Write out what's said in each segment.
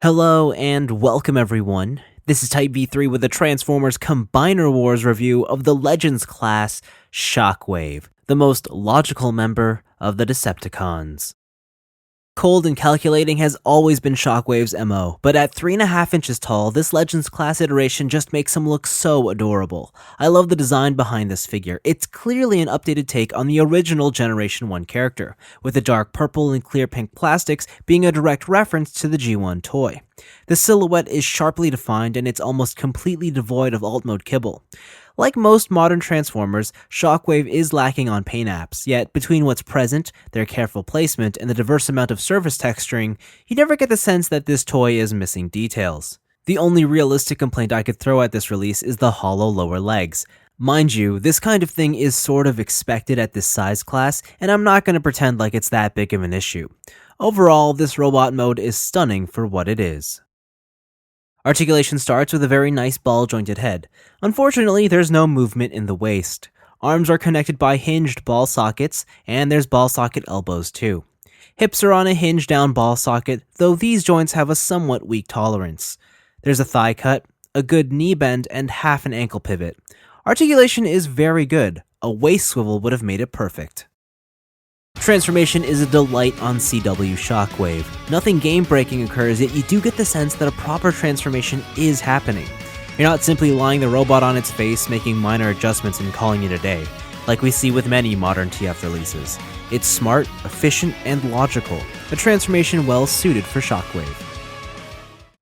Hello and welcome everyone. This is Type V3 with the Transformers Combiner Wars review of the Legends class Shockwave, the most logical member of the Decepticons. Cold and calculating has always been Shockwave's MO, but at 3.5 inches tall, this Legends class iteration just makes him look so adorable. I love the design behind this figure. It's clearly an updated take on the original Generation 1 character, with the dark purple and clear pink plastics being a direct reference to the G1 toy. The silhouette is sharply defined and it's almost completely devoid of alt mode kibble. Like most modern Transformers, Shockwave is lacking on paint apps, yet between what's present, their careful placement, and the diverse amount of surface texturing, you never get the sense that this toy is missing details. The only realistic complaint I could throw at this release is the hollow lower legs. Mind you, this kind of thing is sort of expected at this size class, and I'm not going to pretend like it's that big of an issue. Overall, this robot mode is stunning for what it is. Articulation starts with a very nice ball-jointed head. Unfortunately, there's no movement in the waist. Arms are connected by hinged ball sockets, and there's ball socket elbows too. Hips are on a hinge-down ball socket, though these joints have a somewhat weak tolerance. There's a thigh cut, a good knee bend, and half an ankle pivot. Articulation is very good. A waist swivel would have made it perfect. Transformation is a delight on CW Shockwave. Nothing game-breaking occurs, yet you do get the sense that a proper transformation is happening. You're not simply lying the robot on its face, making minor adjustments and calling it a day, like we see with many modern TF releases. It's smart, efficient, and logical, a transformation well suited for Shockwave.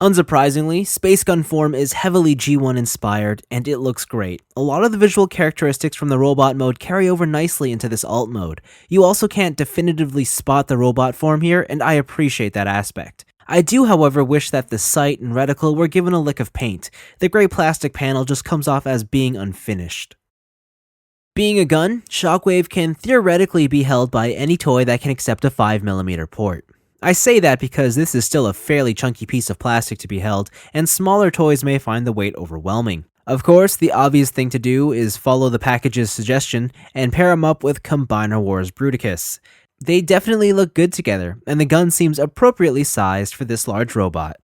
Unsurprisingly, Space Gun form is heavily G1 inspired, and it looks great. A lot of the visual characteristics from the robot mode carry over nicely into this alt mode. You also can't definitively spot the robot form here, and I appreciate that aspect. I do, however, wish that the sight and reticle were given a lick of paint. The gray plastic panel just comes off as being unfinished. Being a gun, Shockwave can theoretically be held by any toy that can accept a 5mm port. I say that because this is still a fairly chunky piece of plastic to be held, and smaller toys may find the weight overwhelming. Of course, the obvious thing to do is follow the package's suggestion and pair them up with Combiner Wars Bruticus. They definitely look good together, and the gun seems appropriately sized for this large robot.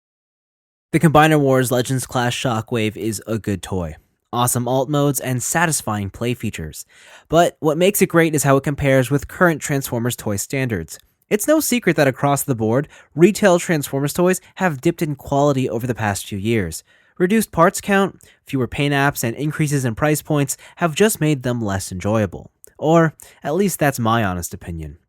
The Combiner Wars Legends class Shockwave is a good toy. Awesome alt modes and satisfying play features. But what makes it great is how it compares with current Transformers toy standards. It's no secret that across the board, retail Transformers toys have dipped in quality over the past few years. Reduced parts count, fewer paint apps, and increases in price points have just made them less enjoyable. Or, at least that's my honest opinion.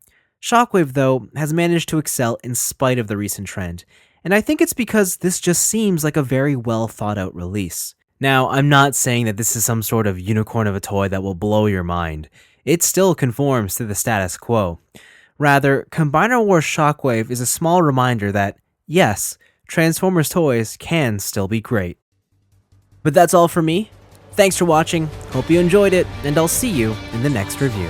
Shockwave, though, has managed to excel in spite of the recent trend, and I think it's because this just seems like a very well thought out release. Now, I'm not saying that this is some sort of unicorn of a toy that will blow your mind. It still conforms to the status quo. Rather, Combiner Wars Shockwave is a small reminder that, yes, Transformers toys can still be great. But that's all for me. Thanks for watching, hope you enjoyed it, and I'll see you in the next review.